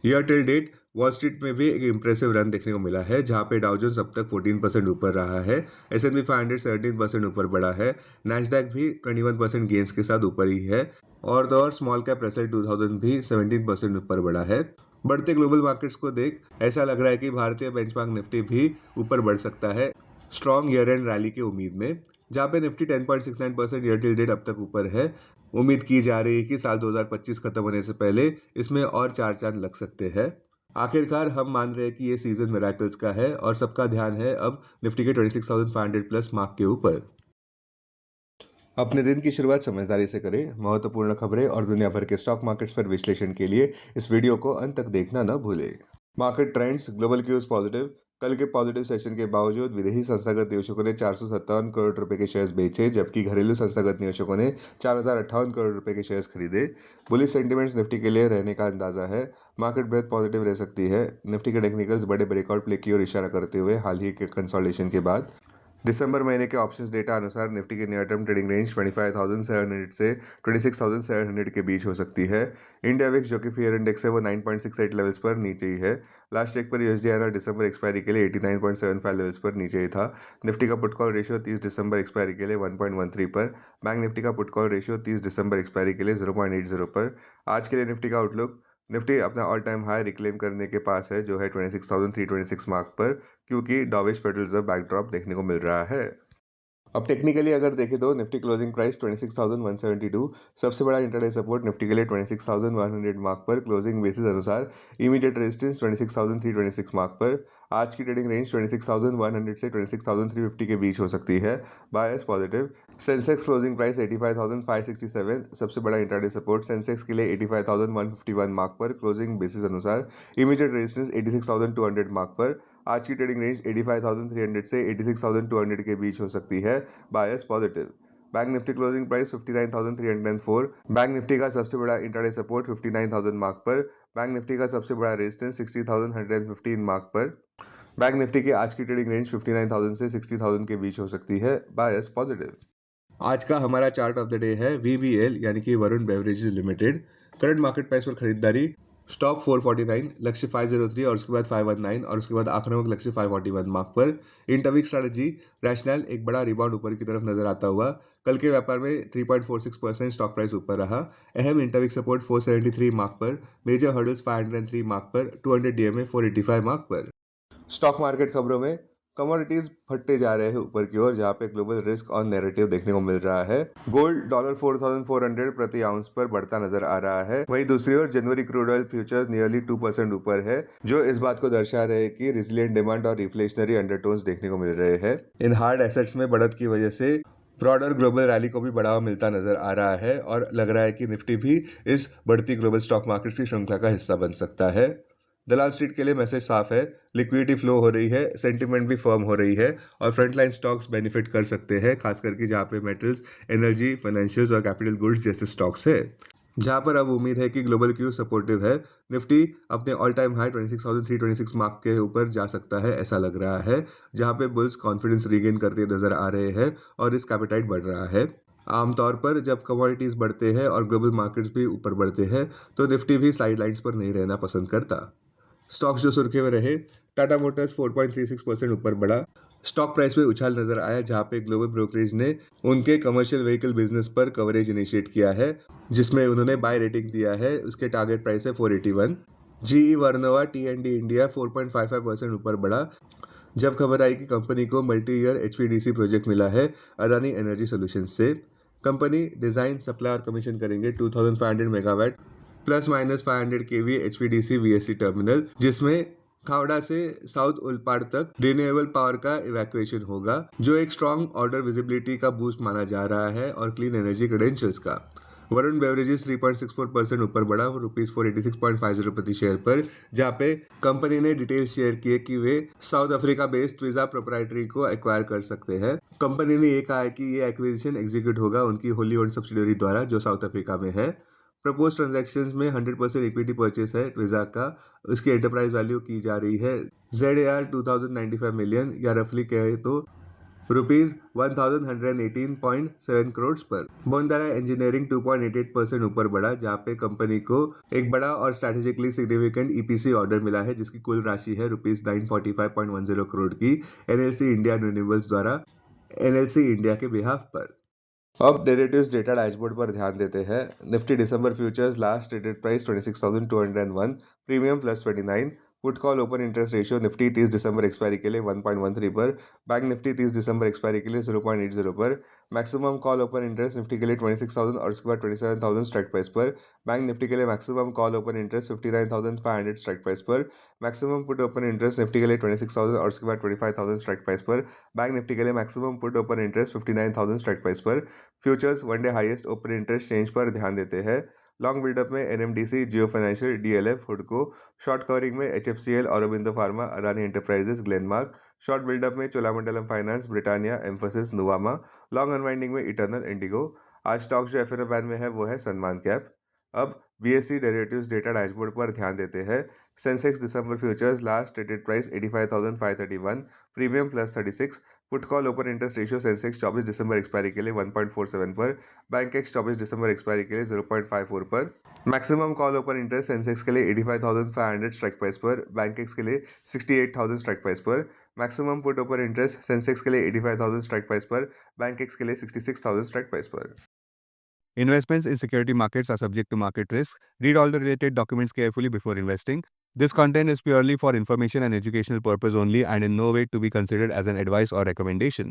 Year till date Wall Street में भी एक इंप्रेसिव रन देखने को मिला है, जहां पे डाउ जोन्स अब तक 14% ऊपर रहा है। S&P 500 17% ऊपर बढ़ा है। नैस्डैक भी 21% गेंस के साथ ऊपर ही है। और द और स्मॉल कैप रसेल 2000 भी 17% ऊपर बढ़ा है। बढ़ते ग्लोबल मार्केट्स को देख ऐसा लग रहा है कि भारतीय बेंचमार्क निफ्टी भी ऊपर बढ़ सकता है स्ट्रॉन्ग ईयर एंड रैली की उम्मीद में, जहां पे निफ्टी 10.69% ईयर टिल डेट अब तक ऊपर है। उम्मीद की जा रही है कि साल 2025 खत्म होने से पहले इसमें और चार चांद लग सकते हैं। आखिरकार हम मान रहे हैं कि ये सीजन मिराकल्स का है और सबका ध्यान है अब निफ्टी के 26,500 प्लस मार्क के ऊपर। अपने दिन की शुरुआत समझदारी से करें। महत्वपूर्ण खबरें और दुनिया भर के स्टॉक मार्केट्स पर विश्लेषण के लिए इस वीडियो को अंत तक देखना न भूलें। Market trends global cues positive. कल के पॉजिटिव सेशन के बावजूद विदेशी संस्थागत निवेशकों ने 457 करोड़ रुपए के शेयर्स बेचे, जबकि घरेलू संस्थागत निवेशकों ने 4,058 करोड़ रुपए के शेयर्स खरीदे। बुलिश सेंटिमेंट्स निफ्टी के लिए रहने का अंदाजा है। मार्केट बेहद पॉजिटिव रह सकती है। निफ्टी के टेक्निकल्स बड़े ब्रेकआउट प्ले की ओर इशारा करते हुए हाल ही के कंसोलिडेशन के बाद दिसंबर महीने के ऑप्शंस डेटा अनुसार निफ्टी की नियर टर्म ट्रेडिंग रेंज 25,700 से 26,700 के बीच हो सकती है। इंडिया विक्स जो कि फियर इंडेक्स है वो 9.68 लेवल्स पर नीचे ही है। लास्ट चेक पर USD/INR दिसंबर एक्सपायरी के लिए 89.75 लेवल्स पर नीचे ही था। निफ्टी का पुट कॉल रेशियो 30 दिसंबर एक्सपायरी के लिए 1.13 पर। बैंक निफ्टी का पुट कॉल रेशियो 30 दिसंबर एक्सपायरी के लिए 0.80 पर। आज के लिए निफ्टी का आउटलुक निफ्टी अपना ऑल टाइम हाई रिक्लेम करने के पास है, जो है 26,326 मार्क पर, क्योंकि डॉविश फेडरल रिजर्व बैकड्रॉप देखने को मिल रहा है। अब टेक्निकली अगर देखें तो निफ्टी क्लोजिंग प्राइस 26,172, सबसे बड़ा इंटरडे सपोर्ट निफ्टी के लिए 26,100 मार्क पर। क्लोजिंग बेसिस अनुसार इमीडिएट रेजिस्टेंस 26,326 मार्क पर। आज की ट्रेडिंग रेंज 26,100 से 26,350 के बीच हो सकती है। Bias positive. Sensex closing price 85,567, सबसे बड़ा इंटरडे सपोर्ट सेंसेक्स के लिए 85,151 मार्क पर। क्लोजिंग बेसिस अनुसार इमीडिएट रेजिस्टेंस 86,200 मार्क पर। आज की ट्रेडिंग रेंज 85,300 से 86,200 के बीच हो सकती है। Bias positive. Bank Nifty closing price 59,304, bank Nifty का सबसे बड़ा इंटरडे सपोर्ट 59,000 मार्क पर। बैंक निफ्टी का सबसे बड़ा रेजिस्टेंस 60,115 मार्क पर। बैंक निफ्टी की आज की ट्रेडिंग रेंज 59,000 से 60,000 के बीच हो सकती है। Bias positive. आज का हमारा चार्ट ऑफ द डे है VBL यानी कि Varun beverages limited. Current market price पर खरीदारी स्टॉप 449, लक्ष्य 503 और उसके बाद 519 और उसके बाद आक्रामक लक्ष्य 541 मार्क पर। इंटरवीक स्ट्रैटेजी रैशनल एक बड़ा रिबाउंड ऊपर की तरफ नजर आता हुआ। कल के व्यापार में 3.46% स्टॉक प्राइस ऊपर रहा। अहम इंटरवीक सपोर्ट 473 मार्क पर। मेजर हर्डल्स 503 मार्क पर। 200 DMA 485 मार्क पर। स्टॉक मार्केट खबरों में कमोडिटीज फटते जा रहे हैं ऊपर की ओर, जहां पे ग्लोबल रिस्क और नैरेटिव देखने को मिल रहा है। गोल्ड $4,400 प्रति आउंस पर बढ़ता नजर आ रहा है। वहीं दूसरी ओर जनवरी क्रूड ऑयल फ्यूचर्स नियरली 2% ऊपर है, जो इस बात को दर्शा रहे हैं कि रिजिलियंट डिमांड और रिफ्लेशनरी अंडरटोन्स देखने को मिल रहे हैं। इन हार्ड एसेट्स में बढ़त की वजह से ब्रॉडर ग्लोबल रैली को भी बढ़ावा मिलता नजर आ रहा है और लग रहा है कि निफ्टी भी इस बढ़ती ग्लोबल स्टॉक मार्केट की श्रृंखला का हिस्सा बन सकता है। दलाल स्ट्रीट के लिए मैसेज साफ है। लिक्विडिटी फ्लो हो रही है, सेंटिमेंट भी फर्म हो रही है और फ्रंटलाइन स्टॉक्स बेनिफिट कर सकते हैं, खास करके जहाँ पे मेटल्स, एनर्जी, फाइनेंशियल्स और कैपिटल गुड्स जैसे स्टॉक्स है, जहां पर अब उम्मीद है कि ग्लोबल क्यू सपोर्टिव है। निफ्टी अपने ऑल टाइम हाई 26,326 मार्क के ऊपर जा सकता है, ऐसा लग रहा है, जहां पे बुल्स कॉन्फिडेंस रीगेन करते नजर आ रहे हैं और रिस्क एपेटाइट बढ़ रहा है। आमतौर पर जब कमोडिटीज बढ़ते हैं और ग्लोबल मार्केट्स भी ऊपर बढ़ते हैं तो निफ्टी भी साइड लाइन्स पर नहीं रहना पसंद करता। स्टॉक्स जो सुर्खी में रहे, टाटा मोटर्स 4.36% ऊपर बढ़ा। स्टॉक प्राइस में उछाल नजर आया, जहां पे ग्लोबल ब्रोकरेज ने उनके कमर्शियल व्हीकल बिजनेस पर कवरेज इनिशिएट किया है, जिसमें उन्होंने बाय रेटिंग दिया है। उसके टारगेट प्राइस है 481। GE वर्नोवा T&D इंडिया 4.55% ऊपर बढ़ा, जब खबर आई कि कंपनी को मल्टी ईयर HVDC प्रोजेक्ट मिला है अदानी एनर्जी सोल्यूशंस से। कंपनी डिजाइन, सप्लाई और कमीशन करेंगे 2,500 megawatt plus minus 500 kV HVDC VSC terminal, जिसमें खावड़ा से साउथ उलपाड़ तक रिन्यूएबल पावर का इवैक्यूएशन होगा, जो एक स्ट्रॉन्ग ऑर्डर विजिबिलिटी का बूस्ट माना जा रहा है और क्लीन एनर्जी क्रेडेंशियल्स का। वरुण बेवरेजेस 3.64% ऊपर बढ़ा ₹486.50 प्रति शेयर पर, जहां पे कंपनी ने डिटेल शेयर किए कि वे साउथ अफ्रीका बेस्ड ट्विजा प्रोप्राइटरी को एक्वायर कर सकते हैं। कंपनी ने ये कहा है कि ये एक्विजिशन एग्जीक्यूट होगा उनकी होली ओन्ड सब्सिडियरी द्वारा, जो साउथ अफ्रीका में है। प्रपोज ट्रांजैक्शंस में 100% इक्विटी परचेस है ट्विजा का। उसकी एंटरप्राइज वैल्यू की जा रही है ZAR 2,095 मिलियन, या रफली कहे तो रुपीज 1118.7 करोड़ पर। बोंदारा इंजीनियरिंग 2.88% ऊपर बढ़ा, जहां पे कंपनी को एक बड़ा और स्ट्रेटेजिकली सिग्निफिकेंट ईपीसी ऑर्डर मिला है, जिसकी कुल राशि है रुपीज 945.10 करोड़ की एनएलसी इंडिया रिन्यूएबल्स द्वारा एनएलसी इंडिया के बिहाफ पर। अब डेरिवेटिव्स डेटा डैशबोर्ड पर ध्यान देते हैं। निफ्टी दिसंबर futures last traded price 26,201, premium +29। Put call open interest ratio Nifty 30 दिसंबर एक्सपायरी के लिए 1.13 पर, बैंक निफ्टी 30 दिसंबर एक्सपायरी के लिए 0.80 पर, maximum call open interest Nifty के लिए 26,000 और उसके बाद 27,000 स्ट्राइक प्राइस पर, बैंक निफ्टी के लिए maximum call open interest 59,500 strike price पर, maximum put open interest Nifty के लिए 26,000 और उसके बाद 25,000 स्ट्राइक प्राइस पर, बैंक निफ्टी के लिए maximum put open interest 59,000 strike price पर। Futures one day highest open interest change पर ध्यान देते हैं। लॉन्ग बिल्डअप में एनएमडीसी, जियो फाइनेंशियल, डीएलएफ, हुडको। शॉर्ट कवरिंग में HFCL, Aurobindo pharma, Adani enterprises, Glenmark. Short buildup में Cholamandalam finance, Britannia, Mphasis, Nuvama. Long unwinding में इटर्नल, इंडिगो। आज स्टॉक जो एफ बैन में है वो है सनमान कैप। अब बीएससी डेरिवेटिव्स डेटा डैशबोर्ड पर ध्यान देते हैं। सेंसेक्स दिसंबर futures last traded price 85,531, premium +36। Put call open interest ratio Sensex 24 दिसंबर एक्सपायरी के लिए 1.47 पर, बैंक एक्स 24 दिसंबर एक्सपायरी के लिए 0.54 पर, maximum call open interest Sensex के लिए 85,500 स्ट्राइक प्राइस पर, बैंक एक्स के लिए 68,000 स्ट्राइक प्राइस पर, maximum put open interest Sensex के लिए 85,000 स्ट्राइक प्राइस पर, बैंक एक्स के लिए 66,000 स्ट्राइक प्राइस पर। Investments in security markets are subject to market risk. Read all the related documents carefully before investing. This content is purely for information and educational purpose only and in no way to be considered as an advice or recommendation.